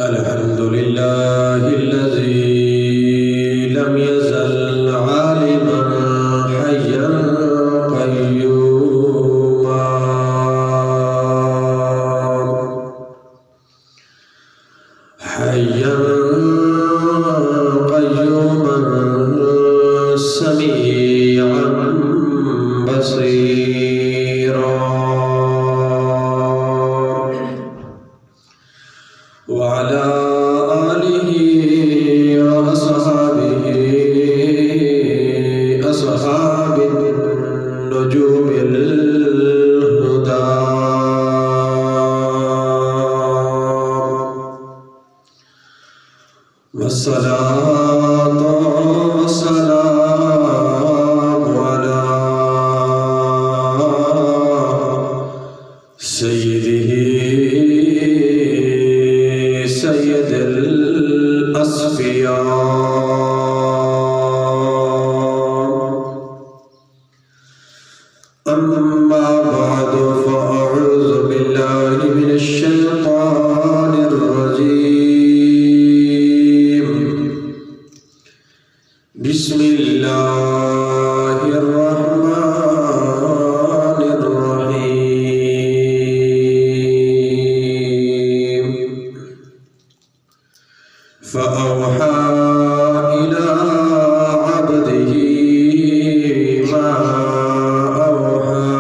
الحمد لله الذي لم يزل عالما حيا قيوما حيا قيوما سميعا بصيرا وعلى آله وأصحابه أصحاب النجوم الهدى والصلاة والسلام على سيده سيد الأصفياء أما بعد فأعوذ بالله من الشيطان الرجيم بسم الله الرحمن الرحيم فأوحى إلى عبده ما أوحى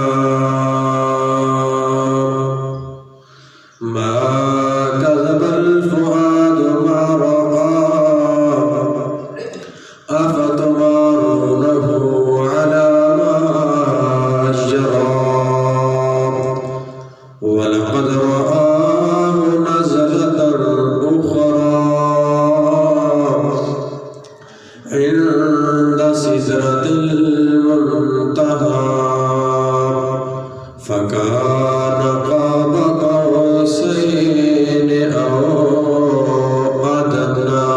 ما كذب الفؤاد ما رأى أفتمارونه على ما جرى ولقد رآه نزلة أخرى عند سدرة المنتهى فكان قاب قوسين أو أدنى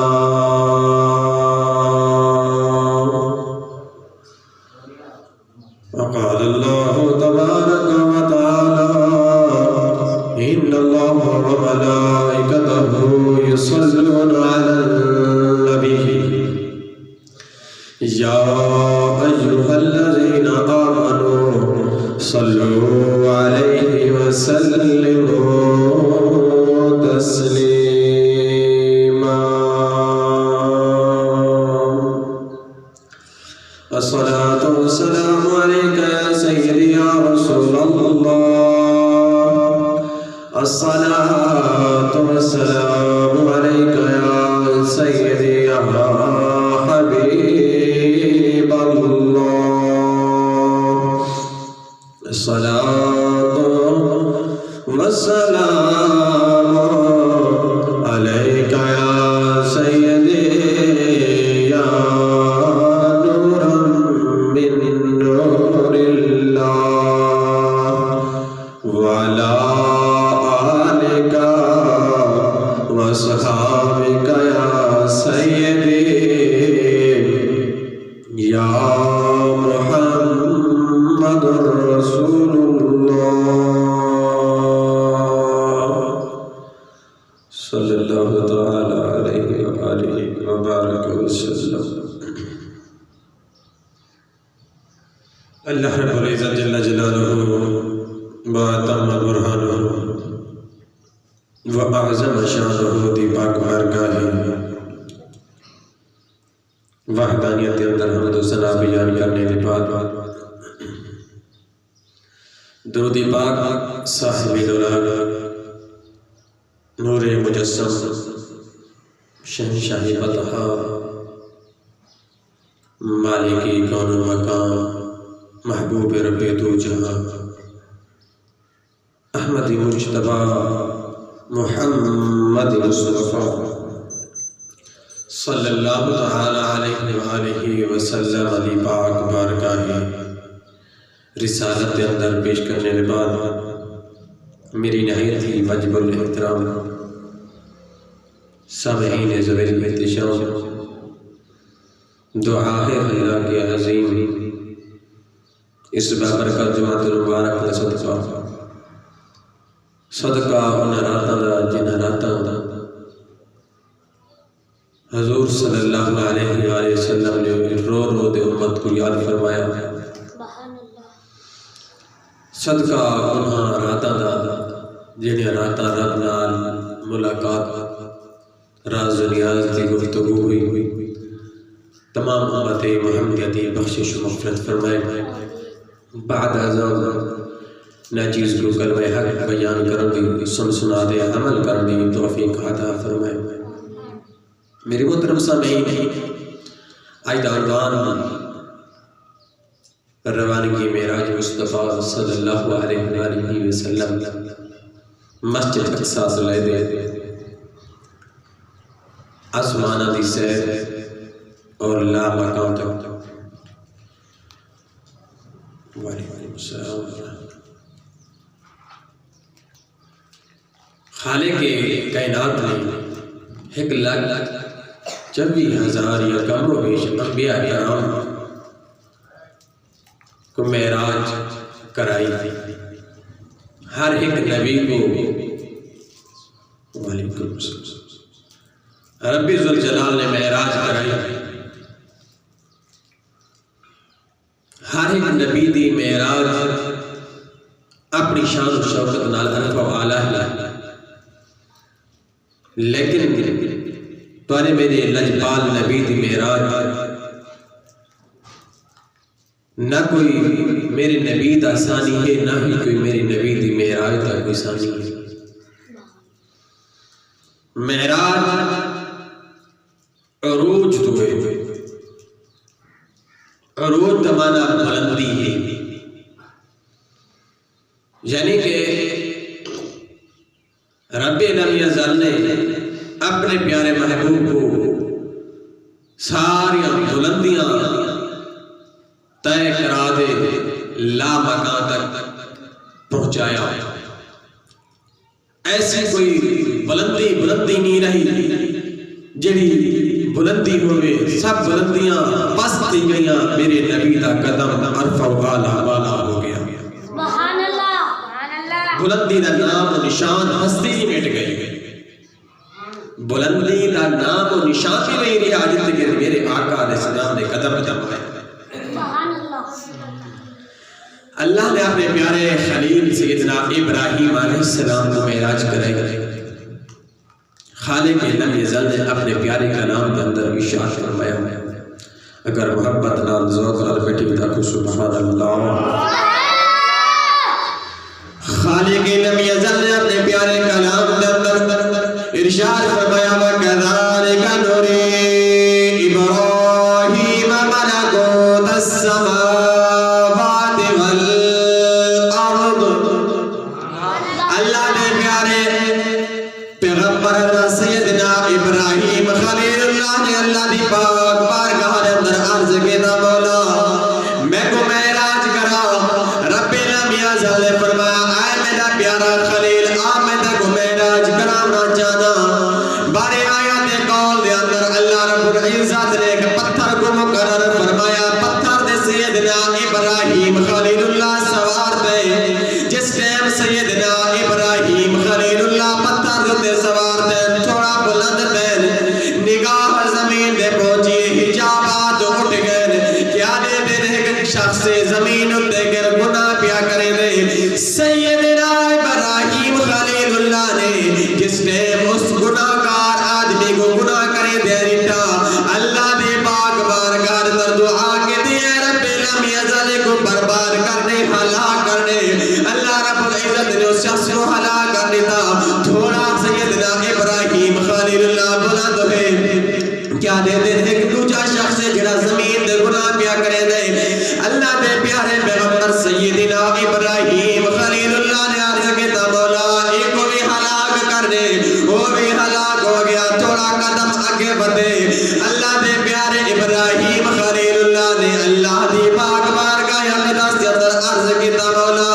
وقال الله تبارك وتعالى إن الله وملائكته يصلون على النبي يا أيها الذين آمنوا صلوا عليه وسلموا تسليما الصلاة والسلام عليك يا سيدي يا رسول الله الصلاة والسلام عليك يا سيدي يا حبيب الله الصلاة والسلام عليك يا سيدي يا نورا من نور الله وعلى آلك وصحابك يا سيدي يا محمد رسول الله صلى الله تعالى عليه وآله وبارك وسلم. اللہ رب العزت جل جلالہ واتم برہانہ وأعظم شانہ دی پاک بارگاہ وحدانیت اندر حمد و ثنا بیان کرنے کے بعد درود پاک صاحب نور نور مجسم شہنشاہ بطحا مالکی کون و مقام محبوب رب دو جہاں احمد مجتبی محمد مصطفیٰ صلی اللہ تعالی علیہ وآلہ وسلم علی پاک بارگاہ رسالت کے اندر پیش کرنے کے بعد میری نہایت ہی واجب الاحترام سامعین زویل احتشام دعا ہے اللہ کے عظیم اس بابرکت جماعت المبارک کا صدقہ ان راتاں دا جنہ راتاں دا حضور صلی اللہ علیہ وآلہ وسلم نے رو رو دے امت کو یاد فرمایا صدقہ گناہ راتاں دا جہڑیاں راتاں رب نال ملاقات راز و نیاز کی گفتگو ہوئی تمام امت محمدیہ دی بخشش و مغفرت فرمائے بعد ازاں نہ چیز کو کلمہ حق بیان کرن دی سن سنا دے عمل کرن دی توفیق عطا فرمائے۔ میری محترم سامعین، آج دا عنوان روانگی معراج مصطفیٰ صلی اللہ علیہ وآلہ وسلم مسجد اقصیٰ سے لے دے آسمانہ دی سیر اور لا مقام تک۔ وعلیکم السلام۔ خالق کائنات نے 1,24,000 یا کم و بیش انبیاء کرام کو معراج کرائی تھی۔ ہر ایک نبی کو وعلیکم السلام رب ذوالجلال نے معراج کرائی۔ ہر ایک نبی دی معراج اپنی شان و شوکت نال عرف و اعلیٰ ہے، لیکن توانے میرے لجپال نبی دی معراج نہ کوئی میرے نبی دا ثانی ہے، نہ ہی کوئی میری نبی دی معراج دا کوئی ثانی ہے۔ معراج عروج دوئے، عروج دمانا بلندی ہے، یعنی کہ رب لم یزل نے اپنے پیارے محبوب کو ساری بلندیاں طے کرا دے لا مکان تک پہنچایا۔ ایسی کوئی بلندی نہیں رہی جڑی بلندی ہوئے، سب بلندیاں پس دی گئیاں، میرے نبی دا قدم عرف و اعلیٰ والا ہو گیا۔ بلندی دا نام و نشان ہستی ہی مٹ گئی، بلندی دا نام و نشان بھی نہیں رہا جت کہ میرے آقا علیہ السلام نے قدم دمائے۔ اللہ نے اپنے پیارے خلیل سیدنا ابراہیم علیہ السلام کو معراج کرائی۔ خالق لم یزل نے اپنے پیارے کلام کے اندر ارشاد فرمایا، اگر محبت نال ذوق نال بیٹھی تاکو سبحان اللہ۔ خالق لم یزل نے اپنے پیارے کلام کے اندر ارشاد فرمایا، وَكَذَلِكَ نُرِي إِبْرَاهِيمَ مَلَكُوتَ السَّمَاوَاتِ وَالْأَرْضِ۔ اللہ نے پیارے پیغمبر سیدنا ابراہیم خلیل اللہ نے اللہ دی پاک بارگاہ کے اندر عرض کیتا، مولا میں کو معراج کرا۔ رب لم یزل نے فرمایا، اے میرا پیارا خلیل، میں تے کو معراج کرانا چاہنا۔ بارے آیات قول دے اندر اللہ رب العزت نے ایک پتھر کو مقرر فرمایا، پتھر دے سیدنا ابراہیم خلیل اللہ سوار دے۔ جس ٹائم سیدنا ابراہیم خلیل اللہ پتھر دے سوار دے، تھوڑا بلند دے، نگاہ زمین دے پہنچی، حجابات اٹھ گئے، کیا دے دے ایک شخص زمین اٹھے گر گناہ پیا کرے دے۔ سیدنا ابراہیم خلیل اللہ نے جس ٹائم اس گناہگار آدمی کو گناہ کرے دے رٹا، اللہ دے پاک بارگاہ در دعا کے دیا، رب لم یزل کو برباد کرنے، ہلاک کرنے۔ اللہ رب العزت نے اس شخص کو ہلاک کر دیتا۔ تھوڑا سیدنا ابراہیم خلیل اللہ بلند ہوئے، کیا دے دے ایک دوجہ شخص جڑا زمین دے گناہ پیا کرے دے۔ اللہ دے پیارے پیغمبر سیدنا ابراہیم خلیل اللہ نے عرض کیتا، مولا ایک کو بھی ہلاک کر دے، وہ بھی ہلاک ہو گیا، تھوڑا قدم آگے بڑھے۔ اللہ دے پیارے ابراہیم خلیل اللہ نے اللہ دی پاک بارگاہ اقدس کے اندر عرض کیتا، مولا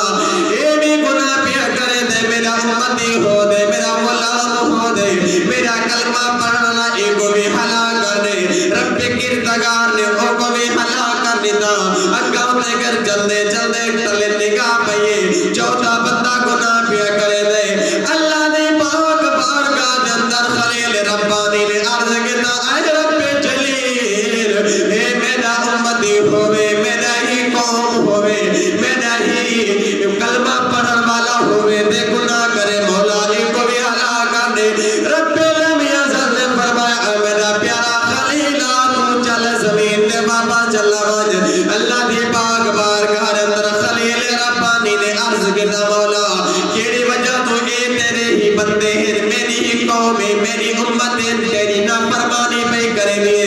اے بھی گناہ پیا کرے دے، میرا امتی ہو دے، میرا غلام ہو دے، میرا کلمہ پڑھنا، ایک کو بھی ہلاک کر دے۔ رب کردگار نے او کو بھی ہلاک کر دیتا۔ اگاؤں دے کر چلدے چلدے تلے نگاہ پئیے، چوتھا بندہ گناہ پیا کرے دے۔ اللہ نے پاک بارگاہ دے اندر خلیل ربانی نے عرض کیتا، اے میری امت تیری نافرمانی پہ کرے گی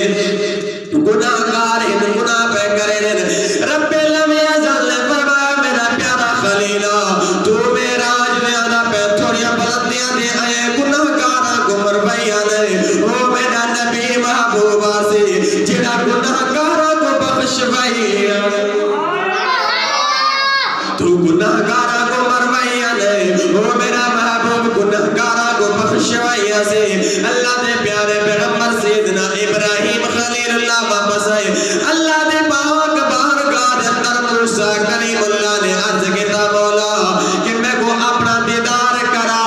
گناہگار ہیں گناہ پہ کرے گی رب لم یزل نے فرمایا میرا پیارا خلیلہ تو میرا آج میں آنا پہ تھوڑی بلندیاں دے آئے گناہگارہ کو مرویاں دے او میرا نبی محبوبہ سے جڑا گناہگارہ کو بخشوائی تو گناہگارہ کو مرویاں دے او میرا محبوب گناہگارہ کو بخشوائیہ سے اللہ دے پیارے پیغمبر سیدنا ابراہیم خلیل اللہ واپس آئے اللہ دے پاک بارگاہ دے اندر موسیٰ کریم اللہ نے عرض کیتا مولا کہ میں کو اپنا دیدار کرا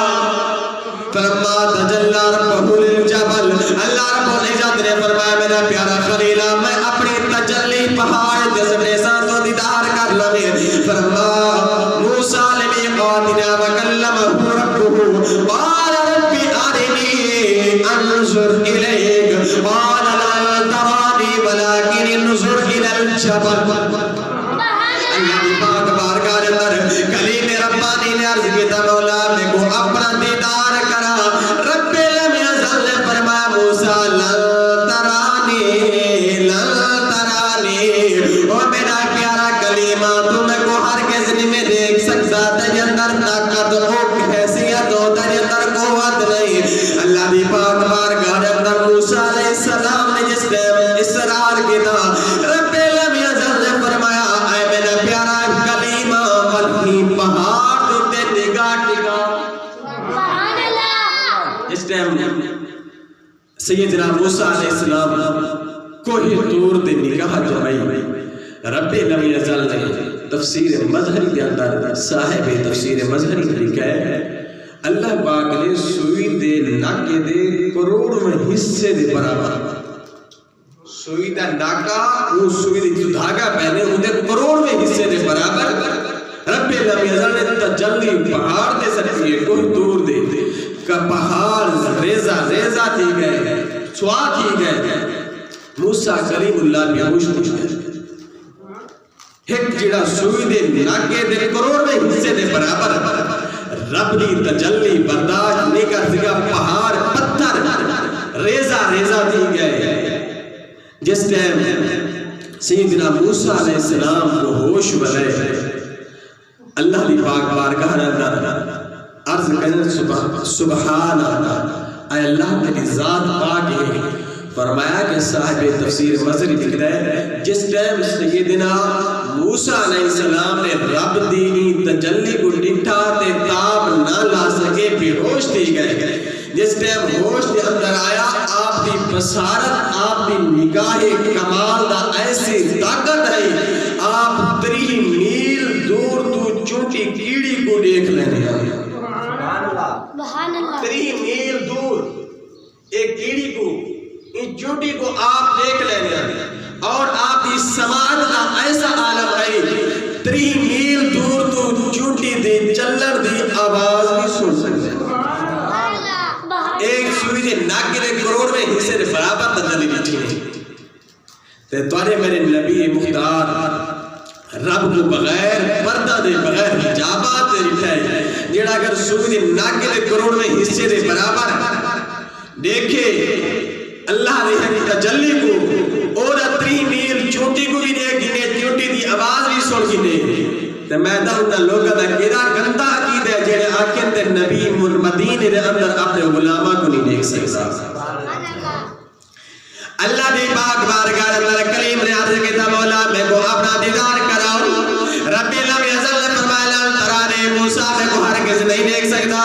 فلما تجلی ربہ للجبل اللہ رب العزت نے فرمایا میرا پیارا خلیلہ میں اپنی تجلی پہاڑ جسے ساتھ تو دیدار کر لگے فرما موسیٰ لمیقاتنا وکلمہ ربہ قال ربی ارنی انظر الیک قال لا ترانی ولكن انظر الى الجبل اللہ کی پاک بارگاہ اندر کلیم ربانی نے عرض کیتا مولا میں کو اپنا دیدار کرا رب لم یزل نے فرمایا موسیٰ لن ترانی او میرا پیارا کلیمہ تو میں کو ہر کس میں دیکھ سکتا تجھے اندر طاقت ہو حیثیت ہو تجھے اندر قوت نہیں اللہ دی پاک بارگاہ اندر موسیٰ علیہ السلام نے جس نے اصرار کیا رب لم یزل نے فرمایا اے میرا پیارا کلیمہ وہی پہاڑ تے نگاہ ٹکا سبحان اللہ اس ٹائم سیدنا موسیٰ علیہ السلام کوئی طور دے نگاہ جمعی رب لم یزل نے تفسیر مظہری کے اندر صاحب تفسیر مظہری لکھا ہے اللہ پاک نے سوئی دے ناکے دے کروڑ میں حصے دے برابر سوئی دا ناکا وہ سوئی دے جو دھاگا پہنے انہیں کروڑ میں حصے دے برابر رب لم یزل نے تجلی پہاڑ دے سکتی ہے کوئی دور دے کہ پہاڑ ریزہ ریزہ تھی گئے سوا تھی گئے موسیٰ کریم اللہ بیہوش مجھتے ایک جڑا سوئی دے ناکے دے کروڑ میں حصے دے برابر رب دی تجلی برداشت نہیں کر سکا پہاڑ پتھر ریزہ ریزہ دی گئے جس ٹائم سیدنا موسیٰ علیہ السلام کو ہوش بلے اللہ دی پاک بارگاہ اندر عرض کرنے سبحان اللہ اے اللہ تیری ذات پاک ہے فرمایا کہ صاحب تفسیر مظہری لکھ رہے جس ٹائم سیدنا موسیٰ علیہ السلام نے رب دی تجلی کو ڈٹھا تے تاب نہ لا سکے بے ہوش تھی گئے جس ٹائم ہوش دے اندر آیا آپ دی بصارت آپ دی نگاہ کمال دا ایسی طاقت ہے آپ 3 میل دور تو چونٹی کیڑی کو دیکھ لینے آئے 3 میل دور ایک کیڑی کو اس چونٹی کو آپ دیکھ لینے آئے اور آپ کی سماعت کا ایسا عالم ہے 3 میل دور تو چونٹی دی چلر دی آواز بھی سن سکتے ہیں ایک سوئی دے ناکے دے کروڑ میں حصے دے برابر تجلی بیٹھی نہیں تے توارے میرے نبی مختار رب کو بغیر پردہ دے بغیر حجابات دے رٹھائے جیڑا اگر سوئی دے ناکے دے کروڑ میں حصے دے برابر دیکھے اللہ نے تجلی کو اور 3 میل چونٹی کو بھی دیکھ گنے چونٹی دی آواز بھی سن گنے تے میں دا لوگا دا کیڑا گندا عقید ہے جڑے آکھن تے نبی مدینے دے اندر اپنے غلاماں کو نہیں دیکھ سکتا اللہ دی پاک بارگاہ اللہ کریم نے عرض کیتا مولا میں کو اپنا دیدار کراؤ رب لم یزل نے فرمایا لن ترانی موسیٰ میں کو ہرگز نہیں دیکھ سکتا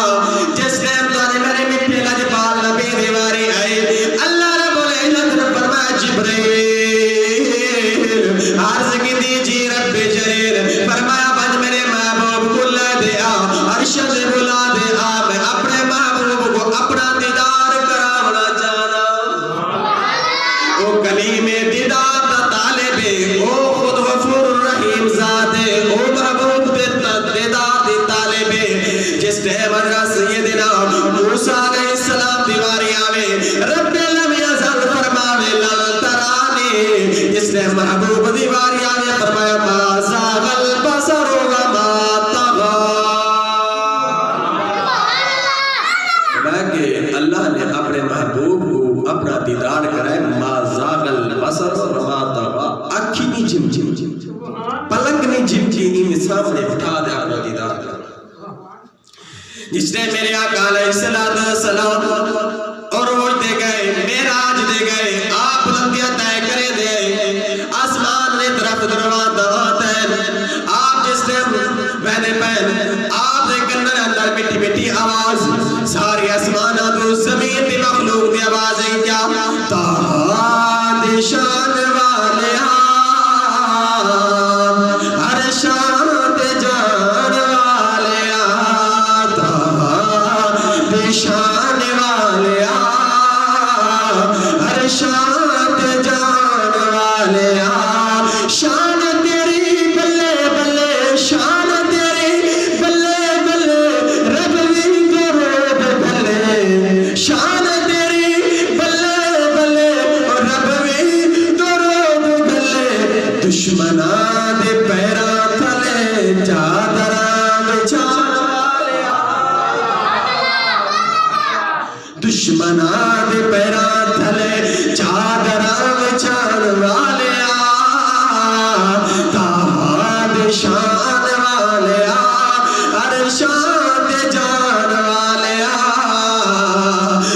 جس ٹائم تو نے میرے میٹھے لجپال نبی دیواری آئے اللہ رب العزت نے فرمایا جبرائیل عرض کی دیجی رب جلیل فرمایا بج میرے محبوب کو لے دیا عرش سے بلا دیا میں اپنے محبوب کو اپنا دیدار کراونا چاہنا او کلیم دیدار دا طالب او خود غفور الرحیم ذات او محبوب دیدار دی طالب جس ٹائم حضرت سیدنا موسیٰ علیہ السلام دیواری آوے رب لم یزل فرماوے لن ترانی جس ٹائم محبوب دیواری آوے فرمایا ما زاغ البصر وما طغى کہ اللہ نے اپنے سامنے بٹھا دے اپنا دیدار کر. جس نے میرے آقا علیہ السلام اور روز دے گئے معراج دے گئے آپ بلندیاں طے کرے دے آسمان نے طرف دروان دے آپ جس نے وحدے پہن آپ دے کنن اندر مٹی مٹی آواز ساری آسمانہ تو زمین دی مخلوق دی آواز ہے کیا تہا دی شان والے ہر شان دے جان والے تہا دی شان والے ہر شان دے جان والے شان تیری بلے بلے شان تیری بلے بلے رب بھی درود بلے شان تیری بلے بلے رب بھی درود بلے دشمنان دے پیران تھلے چادراں بچھان والے دشمنان دے پیران تھلے چادراں بچھان والے شان والے ہر شان تے جان والے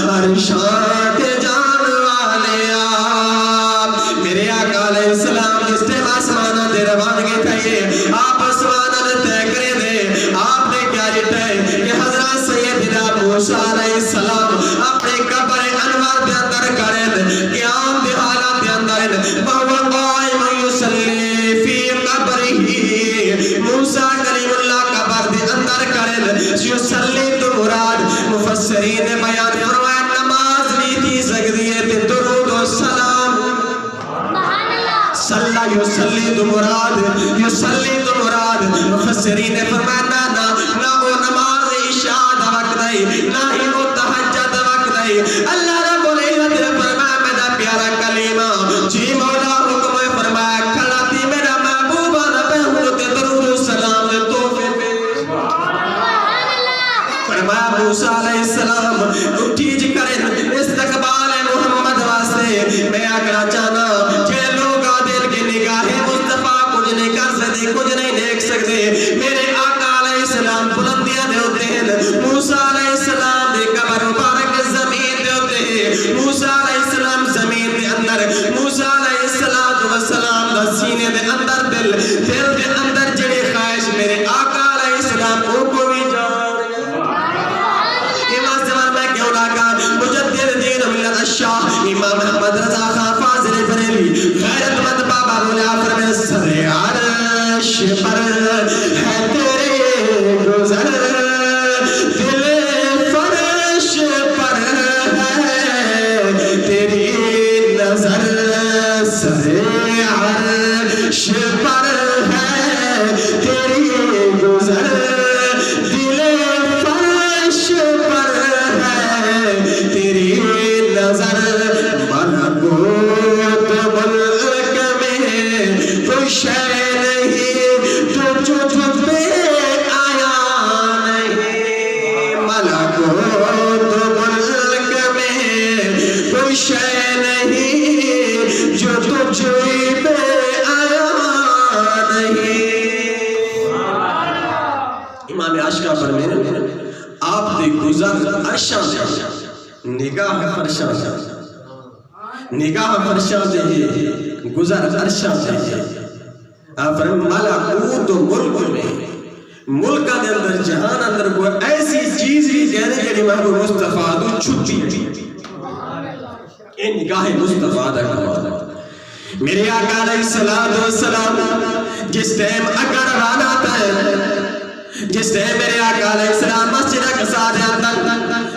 ہر شان تے جان والے میرے آقا علیہ السلام جس نے آسمانہ دے روانگی تھے آپ آسمانہ دے طے کرے دے آپ نے کیا جتا ہے کہ حضرت سیدنا موسیٰ علیہ السلام اپنے قبر انوار دے اندر کرے دے قیام دے حالات دے اندر بہو قائم یسلی فی قبرہی موسیٰ کلیم اللہ قبر دے اندر کرن یسلی تو مراد مفسرین نے بیان فرمایا نماز نہیں تھی سکتی ہے تے درود و سلام صلی یسلی تو مراد مفسرین نے فرمایا نہ وہ نماز عشاء دا وقت نہیں نہ ہی وہ تہجد دا وقت نہیں اللہ رب العزت نے فرمایا میرا پیارا کلمہ جی مولا حکم ہے فرمایا کھڑا تھی میرا محبوب موسیٰ علیہ السلام اٹھیج کریں استقبال محمد واسطے میں آکڑا چاہنا چھے لوگ آدھر کے نگاہ مصطفیٰ کچھ نہیں کر سکتے کچھ نہیں دیکھ سکتے میرے آقا علیہ السلام بلندیاں دے ہوتے ہیں موسیٰ علیہ السلام دے قبر مبارک زمین دے ہوتے ہیں موسیٰ علیہ السلام زمین دے اندر موسیٰ علیہ السلام دا سینے دے اندر دل دے اندر جڑی خواہش میرے آقا علیہ السلام کو بھی جان شاہ امام احمد رضا خان فاضل بریلوی غیرت مند بابا بولا فرمائے سر عرش پر ہے تیرے گزر دل فرش پر ہے تیری نظر سر عرش پر ہے تیری گزر دل فرش پر ہے تیری نظر ملکوت ملک میں کوئی شے نہیں جو تجھ پہ آیا نہیں ملکوت ملک میں کوئی شے نہیں جو تجھ پہ آیا نہیں امام عاشقہ فرماتے ہیں آپ دے گزر عرشاں نگاہ فرشاں دے گزر عرشاں دے آپ ملکوت ملک میں ملکہ دے اندر جہان اندر کوئی ایسی چیز ہی کہنے کے لیے محبوب مصطفیٰ تو چھٹی یہ نگاہ مصطفیٰ دا کمال میرے آقا علیہ السلام جس ٹائم اگر رانا آتا ہے جس نے میرے آقا علیہ السلام مسجد اقصی دے اندر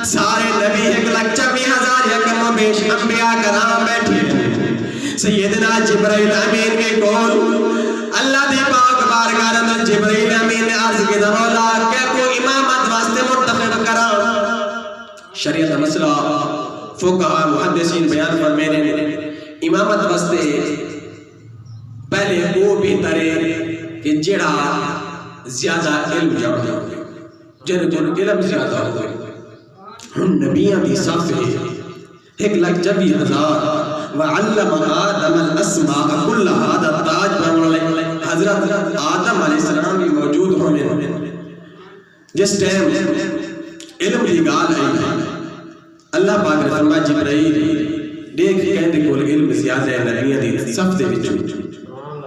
سارے نبی 1,24,000 یکم و بیش انبیاء کرام بیٹھے سیدنا جبرائیل امین کے کول اللہ دی پاک بارگاہ اندر جبرائیل امین نے عرض کی مولا کہ کو امامت واسطے منتخب کرا شریعت مسئلہ فقہاء محدثین بیان فرماتے امامت واسطے پہلے وہ بہتر ہے کہ جڑا زیادہ علم جانا جن علم زیادہ ہوئے ہم نبیان دی صف ہے 1,24,000 وعلم آدم الاسماء کلہا دا تاج پر حضرت آدم علیہ السلام بھی موجود ہونے جس ٹائم علم دی گال ہے اللہ پاک نے فرمایا جبرائیل دیکھ کہندے کول علم زیادہ ہے نبیوں دی صف دے وچوں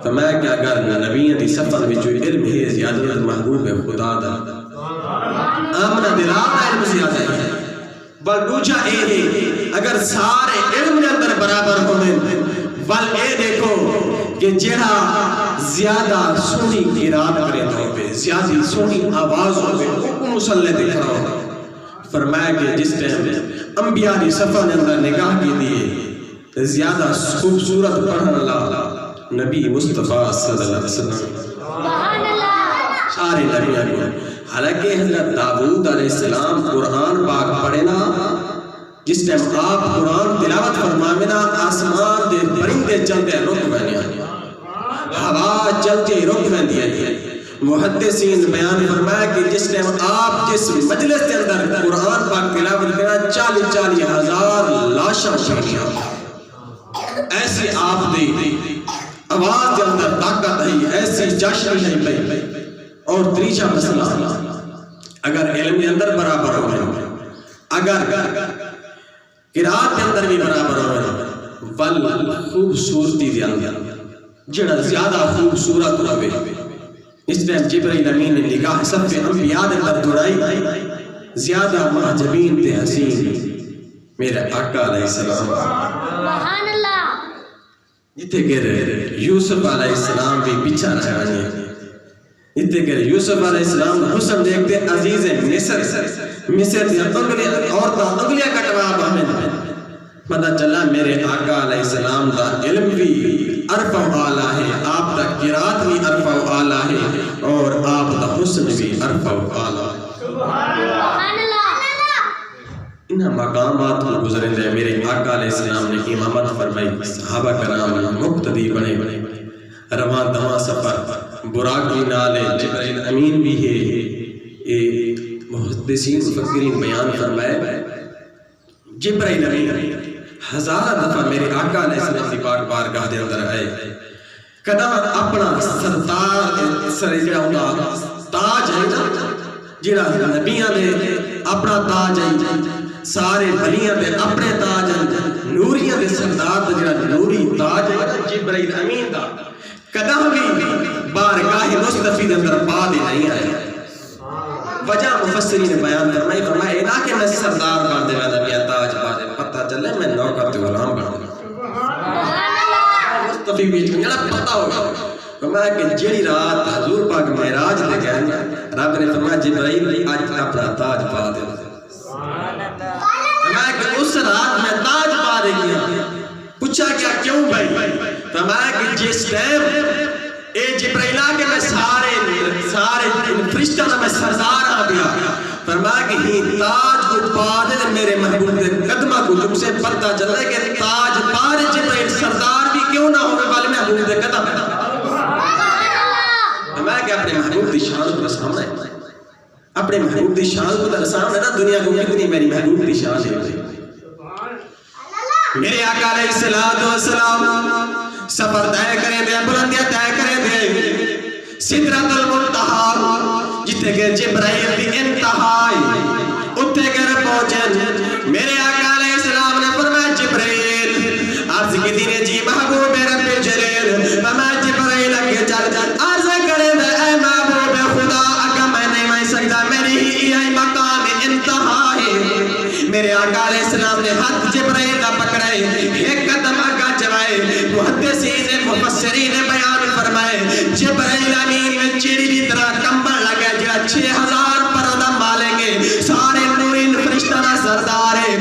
فرمایا کہ اگر نبیوں دی صف دے وچوں علم ہے زیادہ محبوب ہے خدا دا آمنہ دلال دا علم زیادہ ہے بل دوجہ اے ہے اگر سارے علم دے اندر برابر ہونے بل اے دیکھو کہ جڑا زیادہ سونی قرات کرے ہوئے زیادہ سونی آواز ہوئے حکم مسلح دکھ رہا ہو فرمایا کہ جس ٹائم انبیاء دی صفحہ نے اندر نگاہ کی دیئے زیادہ خوبصورت پڑھن اللہ نبی مصطفیٰ صلی اللہ علیہ وسلم سارے نبیاں کو حالانکہ حضرت داؤد علیہ السلام قرآن پاک پڑھے نا جس ٹائم آپ قرآن تلاوت فرماوینا آسمان دے پرندے چلتے رک بنیا ہوا چلتے رک بنیا محدثین بیان فرمایا کہ جس ٹائم آپ جس مجلس کے اندر قرآن پاک تلاوت کرنا 40 ہزار لاشاں شکریہ ایسی آپ دی آواز کے اندر طاقت ہے ایسی جشن ہے پہ اور تریجہ مسئلہ اگر علم کے اندر برابر ہو اگر قرآن کے اندر بھی برابر ہو بل خوبصورتی دے اندر جڑا زیادہ خوبصورت ہوئے اس ٹائم جبرائیل امین نے نگاہ سب سے انبیاء دے اندر دوڑائی زیادہ محجبین تے حسین میرے آقا علیہ السلام سبحان اللہ جتے کہ یوسف علیہ السلام بھی پیچھا رہا ہے جتے کہ یوسف علیہ السلام حسن دیکھتے عزیز مصر دیا انگلیاں کٹوا بہمیں پتہ چلا میرے آقا علیہ السلام دا علم بھی عرف و اعلیٰ ہے آپ دا قرات بھی عرف و اعلیٰ ہے اور آپ دا حسن بھی عرف و اعلیٰ ہے انہا مقامات کو گزریں دے میرے آقا علیہ السلام نے امامت فرمائی صحابہ کرام مقتدی بنے روان دواں سفر براق بھی نالے جبرائیل امین بھی ہے محدثین مفکرین بیان فرمائے جبرائیل امین ہزارہ دفعہ میرے آقا علیہ السلام کی پاک بارگاہ دے اندر آئے کدا اپنا سردار سر جڑا ہوتا تاج ہے نا جڑا نبیاں دے اپنا تاج ہے سارے ولیاں دے اپنے تاج ہیں نوریاں دے سردار دا جڑا نوری تاج ہے جبرائیل امین دا کدا بھی بارگاہ مصطفی دے اندر پا دے نہیں آئے وجہ مفسرین نے بیان فرمائی فرمایا اینا کہ میں سردار بن دے ویدہ بیا تاج پا دے پتہ چلے میں نوکر تے غلام بن دے مصطفی بیچ میں جڑا پتہ ہوگا فرمایا کہ جڑی رات حضور پاک معراج دے گئے رب نے فرمایا جبرائیل آج اپنا تاج پا دے فرمایا کہ اس رات میں تاج پا دے گیا پوچھا کیا کیوں بھائی فرمایا کہ جس ٹائم اے جبرائیلہ کے میں سارے فرشتہ میں سردار آ گیا فرمایا کہ ہی تاج کو پا دے میرے محبوب دے قدمہ کو جب سے پتہ چلے کہ تاج پا دے جبرائیل سردار بھی کیوں نہ ہونے والے محبوب دے قدم فرمایا کہ اپنے محبوب دی شان کو سامنے اپنے محبوب دی شان کو سامنے نا دنیا کو کتنی میری محبوب دی شان ہے میرے آقا علیہ السلام سفر طے کریں دے بلندیاں طے کریں دے سدرۃ المنتہا جتے کہ جبرائیل دی انتہائی اتنے گر پہنچے میرے آقا علیہ السلام نے فرمایا جبرائیل عرض کی دینے جی محبوب رب جلیل فرمایا جبرائیل کے چل عرض کریں دے اے محبوب خدا اگر میں نہیں مائن سکتا میری ہی آئی مقام انتہائی میرے آقا علیہ السلام نے ہاتھ جبرائیل کا پکڑائے ایک قدم آگا چلائے محدثین مفسرین بیان فرمائے جبرائیل امین میں چیڑی بھی طرح کمبر لگے جا 6000 پردہ مالیں گے سارے نورین فرشتہ سردار ہے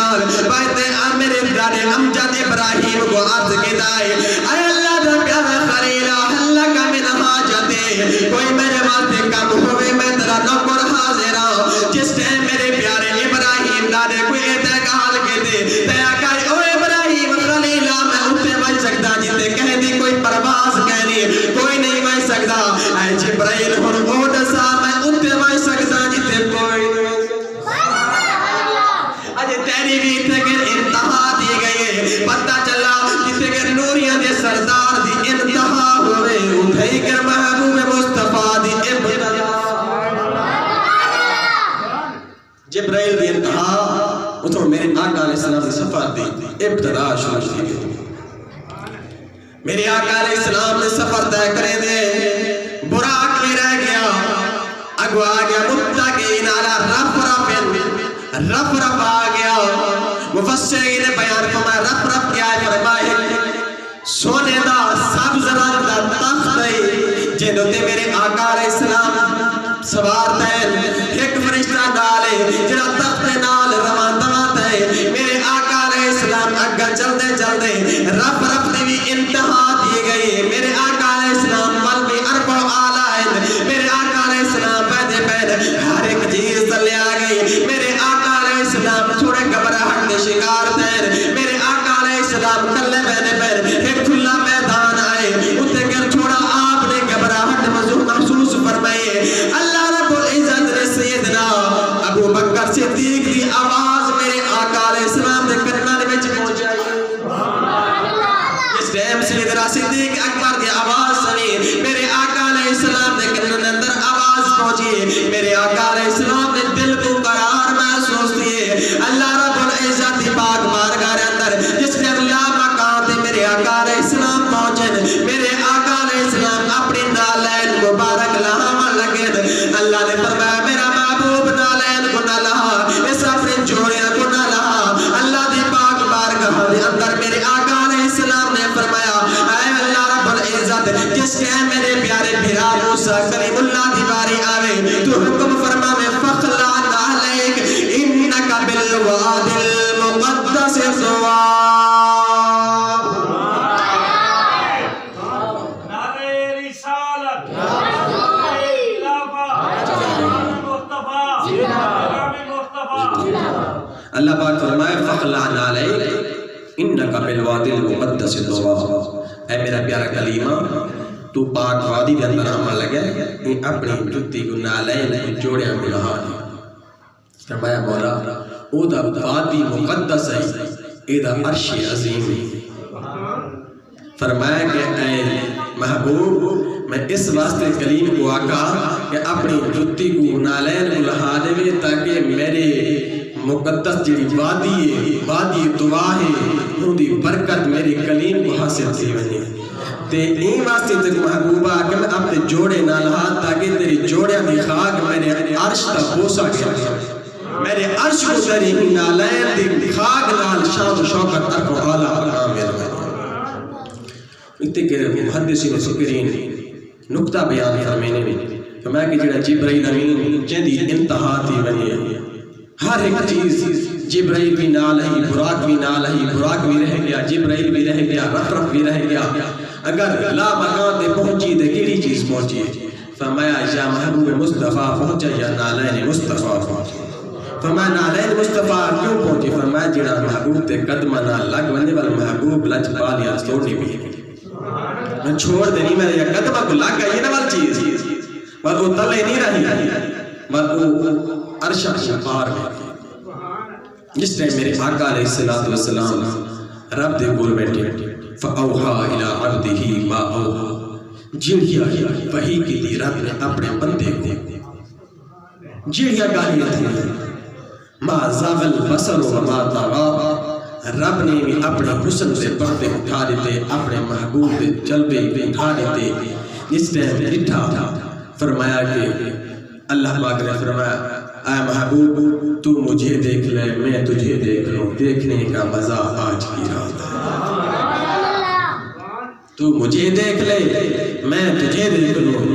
نال بہتے میرے دادے امجد ابراہیم کو عرض کیتا ہے اے اللہ دا پیارا خلیل اللہ کا من حاجتے کوئی میرے واسطے کم ہوئے میں تیرا نوکر حاضر ہوں جس ٹائم میرے پیارے ابراہیم دادے کوئی اعتقال کے دے تیا کہے او ابراہیم خلیل میں اٹھے بچ سکتا جتے کہہ دی کوئی پرواز کہنی کوئی نہیں بچ سکتا اے جبرائیل ہن اوٹ سا میں اٹھے بچ سکتا جتے کوئی نہیں اج تیری بھی تے کہ انتہا دی گئی پتہ چلا جتے کہ نوریاں دے سردار دی انتہا ہوئے اٹھائی کر محبوب مصطفیٰ دی ابتدا جبرائیل دی انتہا اتھو میرے آقا علیہ السلام دی سفر دی ابتدا شروع کی گئی میرے آقا علیہ السلام نے سفر طے کرے دے براق میں رہ گیا اگو آگیا متقین علی رف رف آگیا مفسرین بیان فرمایا رف کیا ہے فرمایا سونے دا سبز رنگ دا تخت ہے جنہوں تے میرے آقا علیہ السلام سوار تین ایک فرشتہ نالے جنہ تخت نال روان دوات ہے میرے آقا علیہ السلام اگر چلدے چلدے رف دی بھی انتہا دی گئی میرے آقا علیہ السلام قلبی عرب و آلائن میرے آقا علیہ السلام پیدے پید ہر ایک چیز تلے آگئی میرے آقا علیہ السلام تھوڑے گھبراہٹ کے شکار تیر میرے آقا علیہ السلام کلے پیدے پید ایک کھلا میدان آئے اتے گر تھوڑا آپ نے گھبراہٹ محسوس فرمائیے اللہ رب العزت نے سیدنا ابو بکر صدیق دی آواز میرے آقا علیہ السلام دے کرنانے میں پہنچائی اس ٹائم سیدنا صدیق اکبر دی آواز سنی میرے آقا علیہ السلام دے کرنانے اندر آواز پہنچی میرے آقا علیہ السلام نے دل کو قرار محسوس دیے اللہ رب العزت دی پاک بارگاہ اندر جس نے اللہ مقام دے میرے آقا علیہ السلام پہنچے میرے آقا علیہ السلام اپنی نالین مبارک لہاں لگے اللہ نے فرمایا میرا محبوب نالین کو نہ لہا اس اپنے جوڑیاں کو نہ لہا اللہ دی پاک بارگاہ دے اندر میرے آقا علیہ السلام نے فرمایا اے اللہ رب العزت جس کے میرے پیارے بھرا موسیٰ کریم اللہ دی باری آوے تو حکم فرما میں فخلا نالیک انکا بالواد المقدس طوا اللہ پاک فرمائے فخلعن علیک انکا بالواد المقدس طوا اے میرا پیارا کلیمہ تو پاک وادی کے اندر عمل لگے یہ اپنی جتی کو نالین جوڑیاں کو لہا دی فرمایا مولا او دا وادی مقدس ہے اے دا عرش عظیم ہے فرمایا کہ اے محبوب میں اس واسطے کلیم کو آقا کہ اپنی جتی کو نالین کو لہا دے تاکہ میرے مقدس جڑی وادی دعا ہے ان دی برکت میری کلیم کو حاصل تھی ونی تے این واسطے تک محبوبہ کہ میں اپنے جوڑے نہ لہا تاکہ تیری جوڑے دی خاک میرے عرش تا بوسا گیا میرے عرش کو تیری نالین دی خاک نال شان و شوکت ارک و اعلیٰ مقام میرے اتنے کہ محدثین سکرین نکتہ بیان فرمینے میں فرمایا کہ جڑا جبرائیل امین جندی انتہا تھی ونی ہر ایک چیز جبرائیل بھی نال ہی براق بھی نال ہی براق بھی رہ گیا جبرائیل بھی رہ گیا رف بھی رہ گیا اگر لا مکان دے پہنچی دے کیڑی چیز پہنچی فرمایا یا محبوب مصطفیٰ پہنچا یا نالین مصطفیٰ پہنچی فرمایا نالین مصطفیٰ کیوں پہنچی فرمایا جڑا محبوب تے قدمہ نال لگ وننے والا محبوب لچ بالیا چھوڑنی بھی میں چھوڑ دے نہیں میں یا قدمہ کو لگ گئی نا والی چیز پر وہ تلے نہیں رہی پر وہ عرشہ کو پار میں جس نے میرے آقا علیہ السلام رب دے گول بیٹھے فَأَوْحَا إِلَىٰ عَبْدِهِ مَا أَوْحَا جڑیا وحی کی دی رب نے اپنے بندے کو جڑیا گالیاں تھیں ما زاغ البصر وما طغى رب نے بھی اپنے حسن سے پردے اٹھا دیتے اپنے محبوب دے جلوے بھی اٹھا دیتے جس نے لٹھا فرمایا کہ اللہ پاک نے فرمایا اے محبوب تو مجھے دیکھ لے میں تجھے دیکھ لوں دیکھنے کا مزہ آج کی رات ہے تو مجھے دیکھ لے میں تجھے دیکھ لوں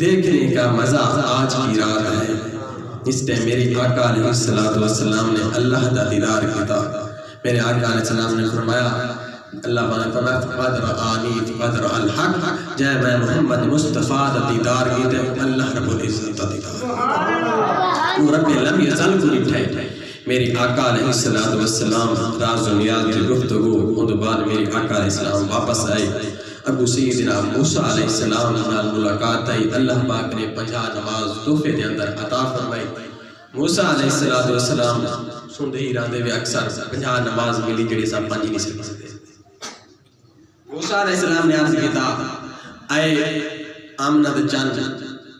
دیکھنے کا مزہ آج کی رات ہے اس نے میری آقا علیہ السلام نے اللہ دا دیدار کیتا میرے آقا علیہ السلام نے فرمایا اللہ تعالیٰ فرمایا فقد رآنی فقد رأى الحق جائے میں محمد مصطفیٰ دا دیدار کیتے اللہ رب العزت دا دیدار وہ رب لم یزل کو نٹھے میری آقا علیہ السلام راز و نیاز کی گفتگو ان بعد میری آقا علیہ السلام واپس آئے ابو سیدنا موسیٰ علیہ السلام نال ملاقات آئی اللہ پاک نے 50 نماز تحفے دے اندر عطا فرمائی موسیٰ علیہ السلام سندے ہی راندے میں اکثر 50 نماز ملی جڑے سب 5 نہیں سکتے موسیٰ علیہ السلام نے عرض کیتا اے آمنہ دے چاند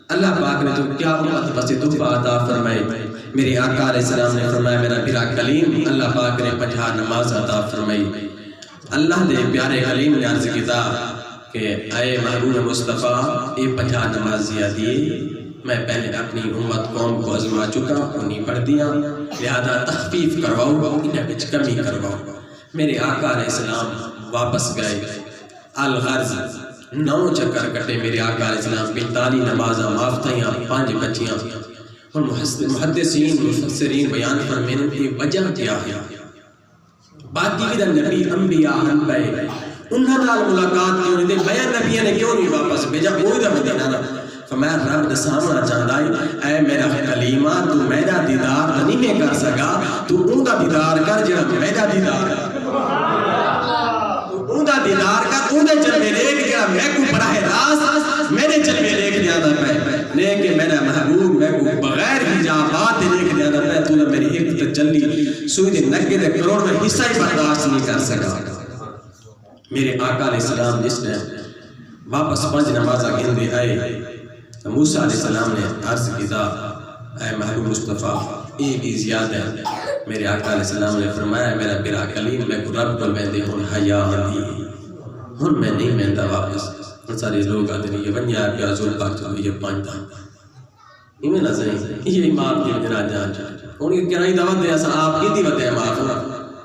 اللہ پاک نے تو کیا امت بسی تحفہ عطا فرمائی میرے آقا علیہ السلام نے فرمایا میرا پیرا کلیم اللہ پاک نے 50 نماز عطا فرمائی اللہ دے پیارے کلیم نے عرض کیتا کہ اے محبوب مصطفیٰ یہ 50 نمازیاں دیے میں پہلے اپنی امت قوم کو ازما چکا انہیں پڑھ دیا لہذا تخفیف کرواؤں انہیں کچھ کمی کرواؤں میرے آقا علیہ السلام واپس گئے الغرض 9 چکر کٹے میرے آقا علیہ السلام 45 نمازاں مافتیاں 5 بچیاں اور محدثین مفسرین بیان فرمائیں کہ وجہ کیا ہے باقی بھی نبی انبیاء انبیاء انہاں نال ملاقات کیوں نہیں دے بیان نبیوں نے کیوں نہیں واپس بھیجا کوئی دا مدینہ نہ فرمایا رب دے سامنا چاہتا ہے اے میرا کلیمہ تو میرا دیدار نہیں میں کر سکا تو اون دا دیدار کر جڑا میرا دیدار اون دا دیدار کر اون دے جلوے دیکھ جڑا میں کو براہ راست میرے جلوے دیکھ جاتا پہ لیکن میرا محبوب میں کو بغیر حجابات دیکھ جاتا پہ تو نے میری ایک تجلی سوئی دے نگے دے کروڑ میں حصہ ہی برداشت نہیں کر سکا میرے آقا علیہ السلام جس نے واپس 5 نمازہ گھندے آئے موسیٰ علیہ السلام نے عرض کیتا اے محبوب مصطفیٰ ایک ہی زیادہ ہے میرے آقا علیہ السلام نے فرمایا میرا پیرا کلیم میں کو رب کو میں دے ہون حیاء آتی ہون میں نہیں مہندہ واپس سارے لوگ آتے ہیں یہ ونیا پیا زور پاک چلو یہ 5 تھا ایمیں نہ صحیح یہ امام کے دن آج جان ان کی کہنائی دعوت دے ایسا آپ کی دیوت ہے معاف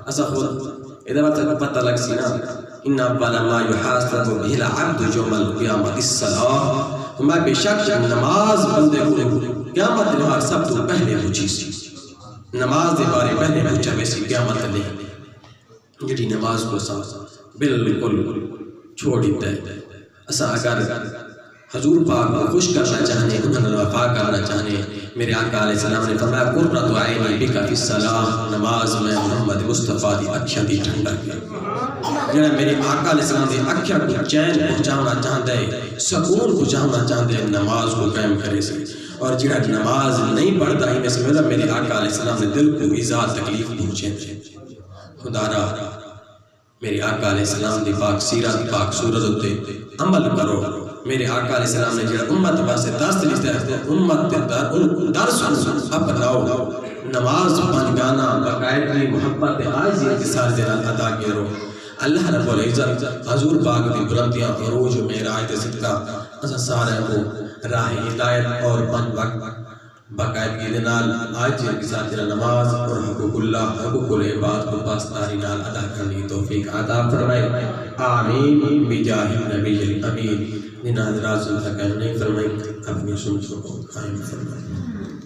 ایسا خود ادھر وقت پتہ لگ سی نا ان اولا ما یحاسب به العبد یوم القیامت الصلاۃ میں بے شک نماز بندے کو قیامت دن سب تو پہلے پوچھی سی نماز دے بارے پہلے پوچھا ویسی قیامت نہیں جڑی نماز کو بالکل چھوڑ دیتا ہے اسا اگر حضور پاک کو خوش کرنا چاہنے انہوں نے وفا کرنا چاہنے میرے آقا علیہ السلام نے فرمایا قرۃ عینی بک فی الصلاۃ نماز میں محمد مصطفیٰ دی اکھیاں دی ٹھنڈا کیا جنہیں میرے آقا علیہ السلام دی اکھیاں کو چین پہنچانا چاہتا ہے سکون پہنچانا چاہتا ہے نماز کو قائم کرے سے اور جنہیں نماز نہیں پڑھتا ہی میں سمجھا میرے آقا علیہ السلام نے دل کو ایذا تکلیف پہنچے خدا را میرے آقا علیہ السلام دی پاک سیرت پاک صورت ہوتے عمل کرو میرے آقا علیہ السلام نے جڑا امت واسطے دست لکھتے ہیں امت درس اپناؤ نماز پنجگانا باقاعدگی محبت عاجزی کے ساتھ ادا کرو اللہ رب العزت حضور پاک دی بلندیاں عروج و معراج دے صدقہ اساں سارے کو راہ ہدایت اور پنج وقت باقاعدگی دے نال عاجزی کے ساتھ نماز اور حقوق اللہ حقوق العباد کو پاسداری نال ادا کرنے کی توفیق عطا فرمائے آمین بجاہ النبی الامین جنہاں حضرات سے نہیں فرمائیں اپنی سنتوں کو قائم فرمائیں